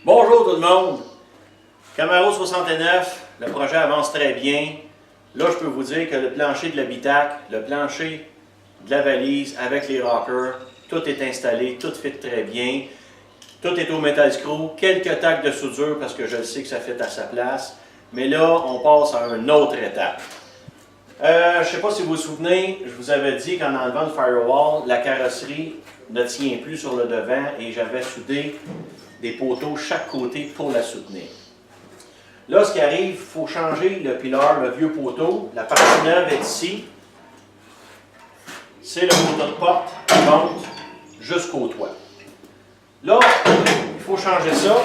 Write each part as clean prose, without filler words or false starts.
Bonjour tout le monde! Camaro 69, le projet avance très bien. Là, je peux vous dire que le plancher de l'habitacle, le plancher de la valise avec les rockers, tout est installé, tout fit très bien. Tout est au metal screw, quelques tacs de soudure parce que je sais que ça fit à sa place. Mais là, on passe à une autre étape. Je ne sais pas si vous vous souvenez, je vous avais dit qu'en enlevant le firewall, la carrosserie ne tient plus sur le devant et j'avais soudé des poteaux chaque côté pour la soutenir. Là, ce qui arrive, il faut changer le pilar, le vieux poteau. La partie neuve est ici. C'est le poteau de porte qui monte jusqu'au toit. Là, il faut changer ça.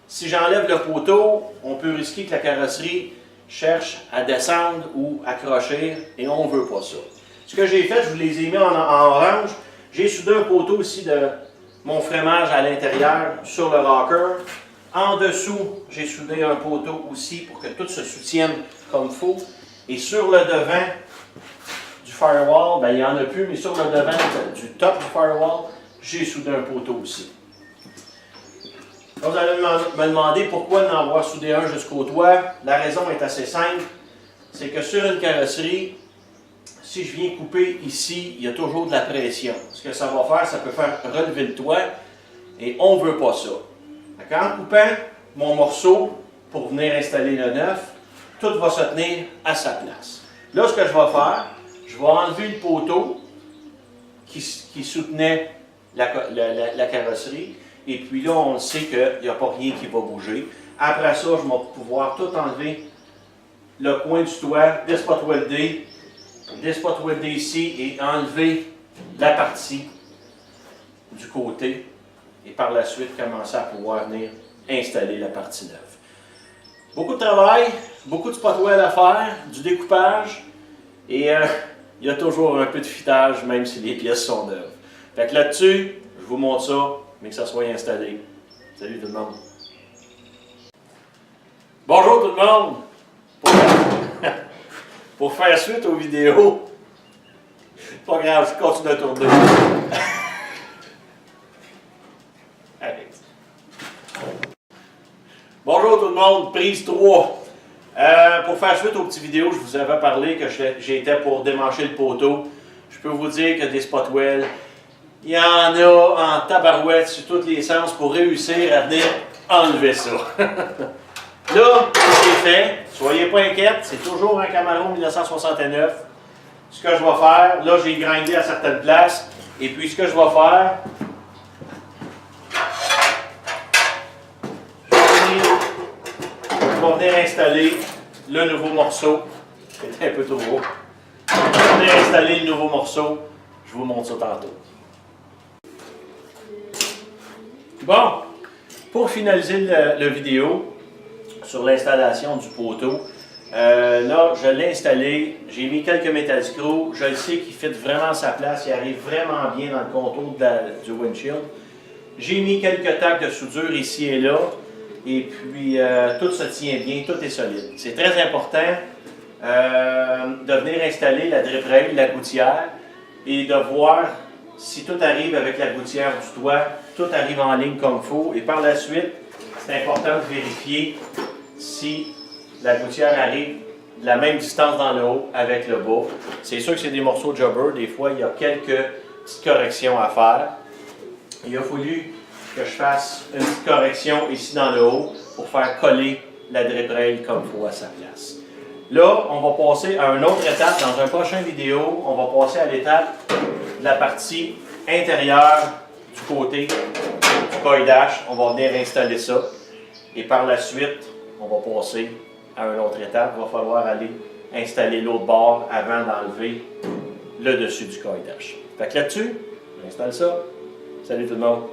Si j'enlève le poteau, on peut risquer que la carrosserie cherche à descendre ou accrocher et on ne veut pas ça. Ce que j'ai fait, je vous les ai mis en orange. J'ai soudé un poteau ici de mon frémage à l'intérieur sur le rocker. En dessous, j'ai soudé un poteau aussi pour que tout se soutienne comme il faut. Et sur le devant du firewall, ben, il n'y en a plus, mais sur le devant du top du firewall, j'ai soudé un poteau aussi. Là, vous allez me demander pourquoi en avoir soudé un jusqu'au toit. La raison est assez simple. C'est que sur une carrosserie, si je viens couper ici, il y a toujours de la pression. Ce que ça va faire, ça peut faire relever le toit et on ne veut pas ça. En coupant mon morceau pour venir installer le neuf, tout va se tenir à sa place. Là, ce que je vais faire, je vais enlever le poteau qui soutenait la carrosserie. Et puis là, on sait qu'il n'y a pas rien qui va bouger. Après ça, je vais pouvoir tout enlever le coin du toit, des spot weldés ici et enlever la partie du côté. Et par la suite, commencer à pouvoir venir installer la partie neuve. Beaucoup de travail, beaucoup de spot weld à faire, du découpage. Et il y a toujours un peu de fitage, même si les pièces sont neuves. Fait que là-dessus, je vous montre ça, mais que ça soit installé. Salut tout le monde! Bonjour tout le monde! Pour faire suite aux vidéos, pas grave, je continue à tourner. Bonjour tout le monde, prise 3. Pour faire suite aux petites vidéos, je vous avais parlé que j'étais pour démancher le poteau. Je peux vous dire que des spot weld, il y en a en tabarouette sur tous les sens pour réussir à venir enlever ça. Là, c'est fait. Soyez pas inquiets, c'est toujours un Camaro 1969. Ce que je vais faire, là j'ai grindé à certaines places. Et puis ce que je vais faire, je vais venir installer le nouveau morceau. C'est un peu trop gros. Je vais venir installer le nouveau morceau. Je vous montre ça tantôt. Bon, pour finaliser la vidéo sur l'installation du poteau, là, je l'ai installé, j'ai mis quelques metal screws, je le sais qu'il fit vraiment à sa place, il arrive vraiment bien dans le contour du windshield. J'ai mis quelques tacs de soudure ici et là, et puis tout se tient bien, tout est solide. C'est très important de venir installer la drip rail, la gouttière, et de voir si tout arrive avec la gouttière du toit, tout arrive en ligne comme il faut. Et par la suite, c'est important de vérifier si la gouttière arrive de la même distance dans le haut avec le bas. C'est sûr que c'est des morceaux de jobber. Des fois, il y a quelques petites corrections à faire. Il a fallu que je fasse une petite correction ici dans le haut pour faire coller la drip rail comme il faut à sa place. Là, on va passer à une autre étape. Dans un prochain vidéo, on va passer à l'étape de la partie intérieure du côté du coil dash. On va venir installer ça. Et par la suite, on va passer à une autre étape. Il va falloir aller installer l'autre bord avant d'enlever le dessus du coil dash. Fait que là-dessus, j'installe ça. Salut tout le monde!